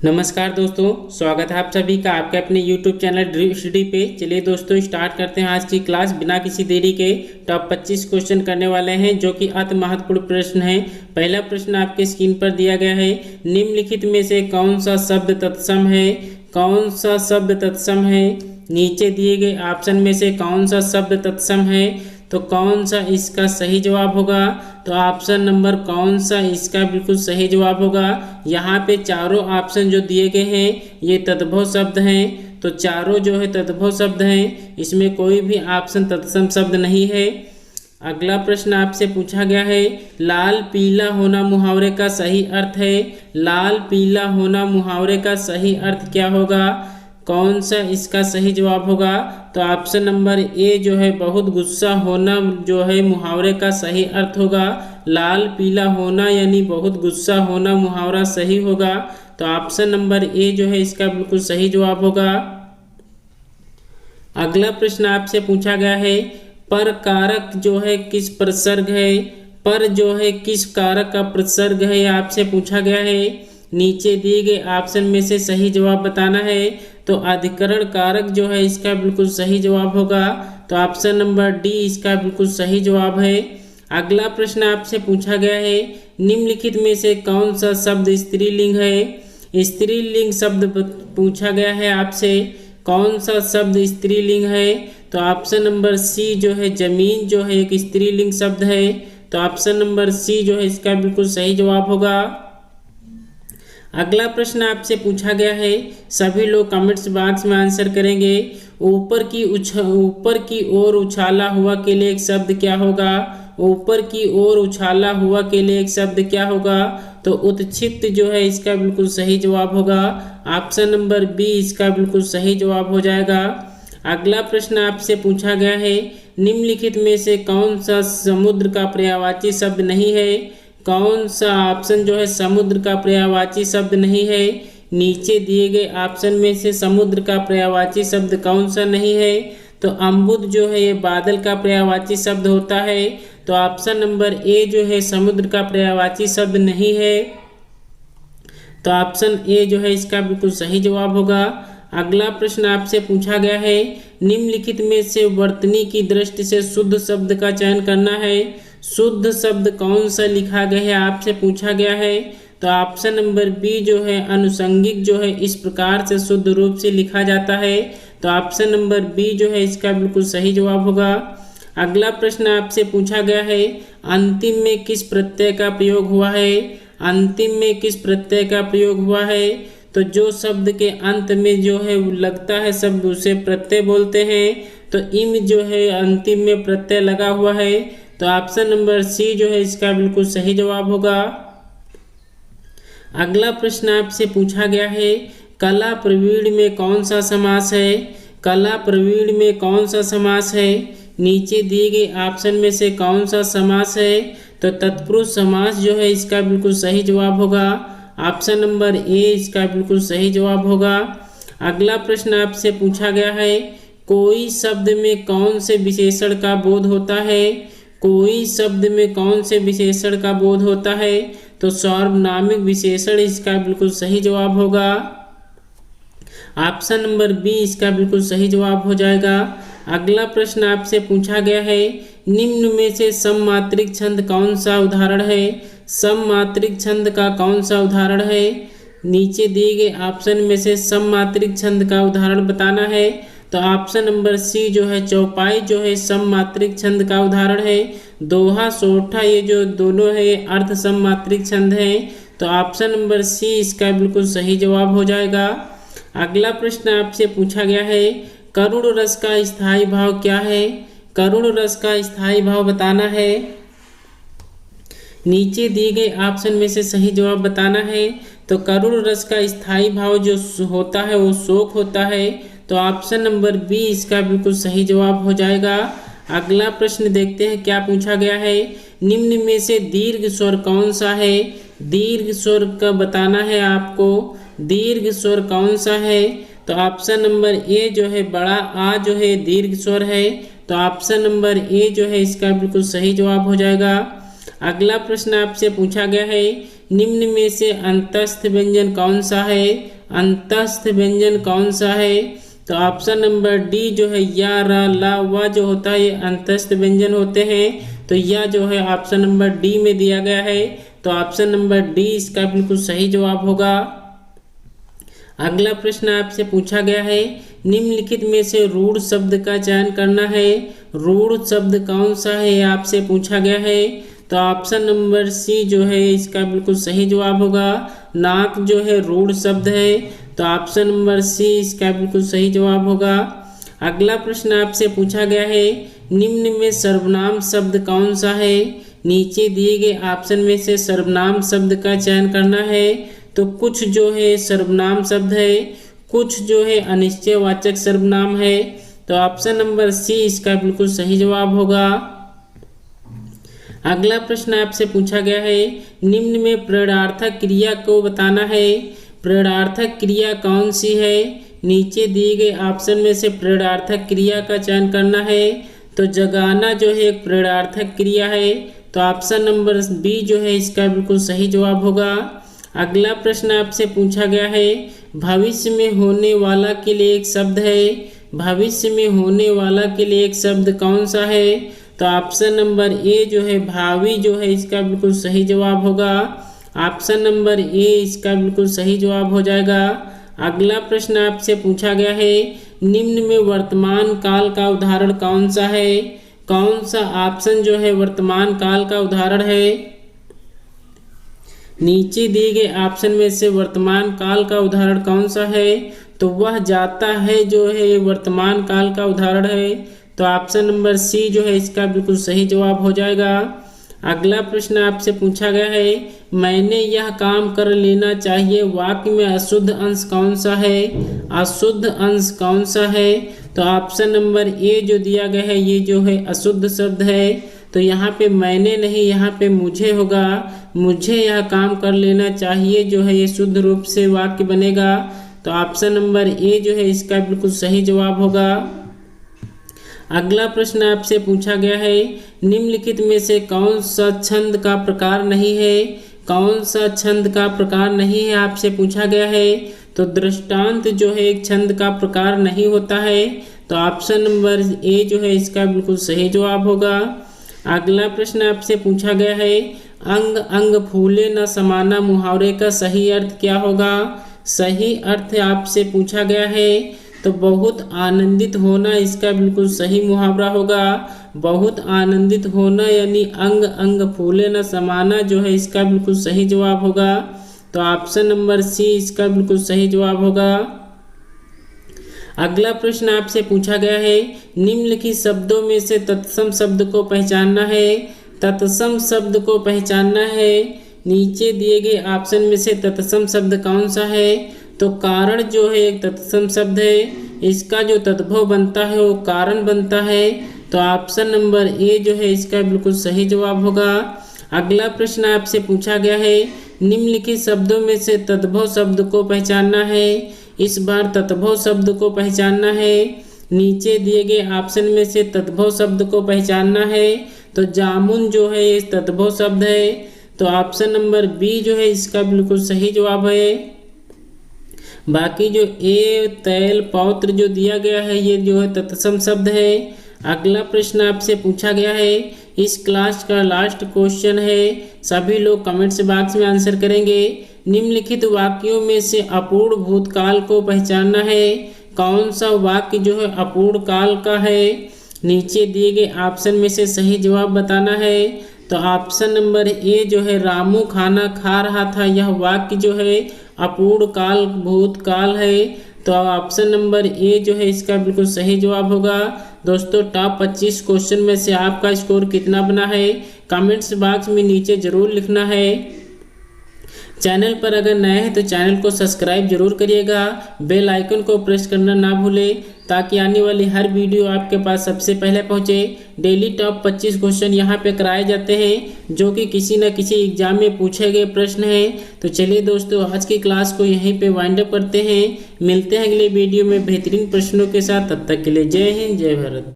नमस्कार दोस्तों, स्वागत है आप सभी का आपके अपने YouTube चैनल ड्रीम स्टडी पे। चलिए दोस्तों स्टार्ट करते हैं आज की क्लास। बिना किसी देरी के टॉप 25 क्वेश्चन करने वाले हैं जो कि अति महत्वपूर्ण प्रश्न है। पहला प्रश्न आपके स्क्रीन पर दिया गया है, निम्नलिखित में से कौन सा शब्द तत्सम है? कौन सा शब्द तत्सम है? नीचे दिए गए ऑप्शन में से कौन सा शब्द तत्सम है? तो कौन सा इसका सही जवाब होगा? तो ऑप्शन नंबर कौन सा इसका बिल्कुल सही जवाब होगा। यहाँ पे चारों ऑप्शन जो दिए गए हैं ये तद्भव शब्द हैं, तो चारों जो है तद्भव शब्द हैं, इसमें कोई भी ऑप्शन तत्सम शब्द नहीं है। अगला प्रश्न आपसे पूछा गया है, लाल पीला होना मुहावरे का सही अर्थ है। लाल पीला होना मुहावरे का सही अर्थ क्या होगा? कौन सा इसका सही जवाब होगा? तो ऑप्शन नंबर ए जो है बहुत गुस्सा होना जो है मुहावरे का सही अर्थ होगा। लाल पीला होना यानी बहुत गुस्सा होना मुहावरा सही होगा। तो ऑप्शन नंबर ए जो है इसका बिल्कुल सही जवाब होगा। अगला प्रश्न आपसे पूछा गया है, पर कारक जो है किस प्रसर्ग है? पर जो है किस कारक का प्रसर्ग है आपसे पूछा गया है। नीचे दिए गए ऑप्शन में से सही जवाब बताना है। तो अधिकरण कारक जो है इसका बिल्कुल सही जवाब होगा। तो ऑप्शन नंबर डी इसका बिल्कुल सही जवाब है। अगला प्रश्न आपसे पूछा गया है, निम्नलिखित में से कौन सा शब्द स्त्रीलिंग है? स्त्रीलिंग शब्द पूछा गया है आपसे, कौन सा शब्द स्त्रीलिंग है? तो ऑप्शन नंबर सी जो है जमीन जो है एक स्त्रीलिंग शब्द है। तो ऑप्शन नंबर सी जो है इसका बिल्कुल सही जवाब होगा। अगला प्रश्न आपसे पूछा गया है, सभी लोग कमेंट्स बॉक्स में आंसर करेंगे। ऊपर की ओर उछाला हुआ के लिए एक शब्द क्या होगा? ऊपर की ओर उछाला हुआ के लिए एक शब्द क्या होगा? तो उत्क्षिप्त जो है इसका बिल्कुल सही जवाब होगा। ऑप्शन नंबर बी इसका बिल्कुल सही जवाब हो जाएगा। अगला प्रश्न आपसे पूछा गया है, निम्नलिखित में से कौन सा समुद्र का पर्यायवाची शब्द नहीं है? कौन सा ऑप्शन जो है समुद्र का पर्यायवाची शब्द नहीं है? नीचे दिए गए ऑप्शन में से समुद्र का पर्यायवाची शब्द कौन सा नहीं है? तो अम्बुद जो है ये बादल का पर्यायवाची शब्द होता है। तो ऑप्शन नंबर ए जो है समुद्र का पर्यायवाची शब्द नहीं है। तो ऑप्शन ए जो है इसका बिल्कुल सही जवाब होगा। अगला प्रश्न आपसे पूछा गया है, निम्नलिखित में से वर्तनी की दृष्टि से शुद्ध शब्द का चयन करना है। शुद्ध शब्द कौन सा लिखा गया है आपसे पूछा गया है। तो ऑप्शन नंबर बी जो है अनुषंगिक जो है इस प्रकार से शुद्ध रूप से लिखा जाता है। तो ऑप्शन नंबर बी जो है इसका बिल्कुल सही जवाब होगा। अगला प्रश्न आपसे पूछा गया है, अंतिम में किस प्रत्यय का प्रयोग हुआ है? अंतिम में किस प्रत्यय का प्रयोग हुआ है? तो जो शब्द के अंत में जो है लगता है शब्द उसे प्रत्यय बोलते हैं। तो इम जो है अंतिम में प्रत्यय लगा हुआ है। तो ऑप्शन नंबर सी जो है इसका बिल्कुल सही जवाब होगा। अगला प्रश्न आपसे पूछा गया है, कला प्रवीण में कौन सा समास है? कला प्रवीण में कौन सा समास है? नीचे दिए गए ऑप्शन में से कौन सा समास है? तो तत्पुरुष समास जो है इसका बिल्कुल सही जवाब होगा। ऑप्शन नंबर ए इसका बिल्कुल सही जवाब होगा। अगला प्रश्न आपसे पूछा गया है, कोई शब्द में कौन से विशेषण का बोध होता है? कोई शब्द में कौन से विशेषण का बोध होता है? तो सार्वनामिक विशेषण इसका बिल्कुल सही जवाब होगा। ऑप्शन नंबर बी इसका बिल्कुल सही जवाब हो जाएगा। अगला प्रश्न आपसे पूछा गया है, निम्न में से सममात्रिक छंद कौन सा उदाहरण है? सममात्रिक छंद का कौन सा उदाहरण है? नीचे दिए गए ऑप्शन में से सममात्रिक छंद का उदाहरण बताना है। तो ऑप्शन नंबर सी जो है चौपाई जो है सममात्रिक छंद का उदाहरण है। दोहा सोठा ये जो दोनों है अर्ध सममात्रिक छंद है। तो ऑप्शन नंबर सी इसका बिल्कुल सही जवाब हो जाएगा। अगला प्रश्न आपसे पूछा गया है, करुण रस का स्थायी भाव क्या है? करुण रस का स्थायी भाव बताना है। नीचे दिए गए ऑप्शन में से सही जवाब बताना है। तो करुण रस का स्थायी भाव जो होता है वो शोक होता है। तो ऑप्शन नंबर बी इसका बिल्कुल सही जवाब हो जाएगा। अगला प्रश्न देखते हैं क्या पूछा गया है, निम्न में से दीर्घ स्वर कौन सा है? दीर्घ स्वर का बताना है आपको। दीर्घ स्वर कौन सा है? तो ऑप्शन नंबर ए जो है बड़ा आ जो है दीर्घ स्वर है। तो ऑप्शन नंबर ए जो है इसका बिल्कुल सही जवाब हो जाएगा। अगला प्रश्न आपसे पूछा गया है, निम्न में से अंतस्थ व्यंजन कौन सा है? अंतस्थ व्यंजन कौन सा है? तो ऑप्शन नंबर डी जो है या, रा, ला, वा जो होता है ये अंतस्थ व्यंजन होते हैं। तो यह जो है ऑप्शन नंबर डी में दिया गया है। तो ऑप्शन नंबर डी इसका बिल्कुल सही जवाब होगा। अगला प्रश्न आपसे पूछा गया है, निम्नलिखित में से रूढ़ शब्द का चयन करना है। रूढ़ शब्द कौन सा है आपसे पूछा गया है। तो ऑप्शन नंबर सी जो है इसका बिल्कुल सही जवाब होगा। नाक जो है रूढ़ शब्द है। तो ऑप्शन नंबर सी इसका बिल्कुल सही जवाब होगा। अगला प्रश्न आपसे पूछा गया है, निम्न में सर्वनाम शब्द कौन सा है। नीचे दिए गए ऑप्शन में से सर्वनाम शब्द का चयन करना है। तो कुछ जो है सर्वनाम शब्द है, कुछ जो है अनिश्चयवाचक सर्वनाम है। तो ऑप्शन नंबर सी इसका बिल्कुल सही जवाब होगा। अगला प्रश्न आपसे पूछा गया है, निम्न में प्रेरणार्थक क्रिया को बताना है। प्रेरणार्थक क्रिया कौन सी है। नीचे दिए गए ऑप्शन में से प्रेरणार्थक क्रिया का चयन करना है। तो जगाना जो है एक प्रेरणार्थक क्रिया है। तो ऑप्शन नंबर बी जो है इसका बिल्कुल सही जवाब होगा। अगला प्रश्न आपसे पूछा गया है, भविष्य में होने वाला के लिए एक शब्द है। भविष्य में होने वाला के लिए एक शब्द कौन सा है। तो ऑप्शन नंबर ए जो है भावी जो है इसका बिल्कुल सही जवाब होगा। ऑप्शन नंबर ए इसका बिल्कुल सही जवाब हो जाएगा। अगला प्रश्न आपसे पूछा गया है, निम्न में वर्तमान काल का उदाहरण कौन सा है। कौन सा ऑप्शन जो है वर्तमान काल का उदाहरण है। नीचे दिए गए ऑप्शन में से वर्तमान काल का उदाहरण कौन सा है। तो वह जाता है जो है वर्तमान काल का उदाहरण है। तो ऑप्शन नंबर सी जो है इसका बिल्कुल सही जवाब हो जाएगा। अगला प्रश्न आपसे पूछा गया है, मैंने यह काम कर लेना चाहिए वाक्य में अशुद्ध अंश कौन सा है। अशुद्ध अंश कौन सा है। तो ऑप्शन नंबर ए जो दिया गया है ये जो है अशुद्ध शब्द है। तो यहाँ पे मैंने नहीं, यहाँ पे मुझे होगा। मुझे यह काम कर लेना चाहिए जो है ये शुद्ध रूप से वाक्य बनेगा। तो ऑप्शन नंबर ए जो है इसका बिल्कुल सही जवाब होगा। अगला प्रश्न आपसे पूछा गया है, निम्नलिखित में से कौन सा छंद का प्रकार नहीं है। कौन सा छंद का प्रकार नहीं है आपसे पूछा गया है। तो दृष्टांत जो है एक छंद का प्रकार नहीं होता है। तो ऑप्शन नंबर ए जो है इसका बिल्कुल सही जवाब होगा। अगला प्रश्न आपसे पूछा गया है, अंग अंग फूले न समाना मुहावरे का सही अर्थ क्या होगा। सही अर्थ आपसे पूछा गया है। तो बहुत आनंदित होना इसका बिल्कुल सही मुहावरा होगा। बहुत आनंदित होना यानी अंग अंग फूले न समाना जो है इसका बिल्कुल सही जवाब होगा। तो ऑप्शन नंबर सी इसका बिल्कुल सही जवाब होगा। अगला प्रश्न आपसे पूछा गया है, निम्नलिखित शब्दों में से तत्सम शब्द को पहचानना है। तत्सम शब्द को पहचानना है। नीचे दिए गए ऑप्शन में से तत्सम शब्द कौन सा है। तो कारण जो है एक तत्सम शब्द है। इसका जो तद्भव बनता है वो कारण बनता है। तो ऑप्शन नंबर ए जो है इसका बिल्कुल सही जवाब होगा। अगला प्रश्न आपसे पूछा गया है, निम्नलिखित शब्दों में से तद्भव शब्द को पहचानना है। इस बार तद्भव शब्द को पहचानना है। नीचे दिए गए ऑप्शन में से तद्भव शब्द को पहचानना है। तो जामुन जो है ये तद्भव शब्द है। तो ऑप्शन नंबर बी जो है इसका बिल्कुल सही जवाब है। बाकी जो ए तैल पौत्र जो दिया गया है ये जो है तत्सम शब्द है। अगला प्रश्न आपसे पूछा गया है, इस क्लास का लास्ट क्वेश्चन है। सभी लोग कमेंट्स बॉक्स में आंसर करेंगे। निम्नलिखित वाक्यों में से अपूर्ण भूतकाल को पहचानना है। कौन सा वाक्य जो है अपूर्ण काल का है। नीचे दिए गए ऑप्शन में से सही जवाब बताना है। तो ऑप्शन नंबर ए जो है रामू खाना खा रहा था, यह वाक्य जो है अपूर्ण काल भूतकाल है। तो ऑप्शन नंबर ए जो है इसका बिल्कुल सही जवाब होगा। दोस्तों टॉप 25 क्वेश्चन में से आपका स्कोर कितना बना है कमेंट्स बॉक्स में नीचे ज़रूर लिखना है। चैनल पर अगर नए हैं तो चैनल को सब्सक्राइब जरूर करिएगा। बेल आइकन को प्रेस करना ना भूलें ताकि आने वाली हर वीडियो आपके पास सबसे पहले पहुंचे। डेली टॉप 25 क्वेश्चन यहां पे कराए जाते हैं जो कि किसी न किसी एग्जाम में पूछे गए प्रश्न हैं। तो चलिए दोस्तों आज की क्लास को यहीं पे वाइंड अप करते हैं। मिलते हैं अगले वीडियो में बेहतरीन प्रश्नों के साथ। तब तक के लिए जय हिंद जय भारत।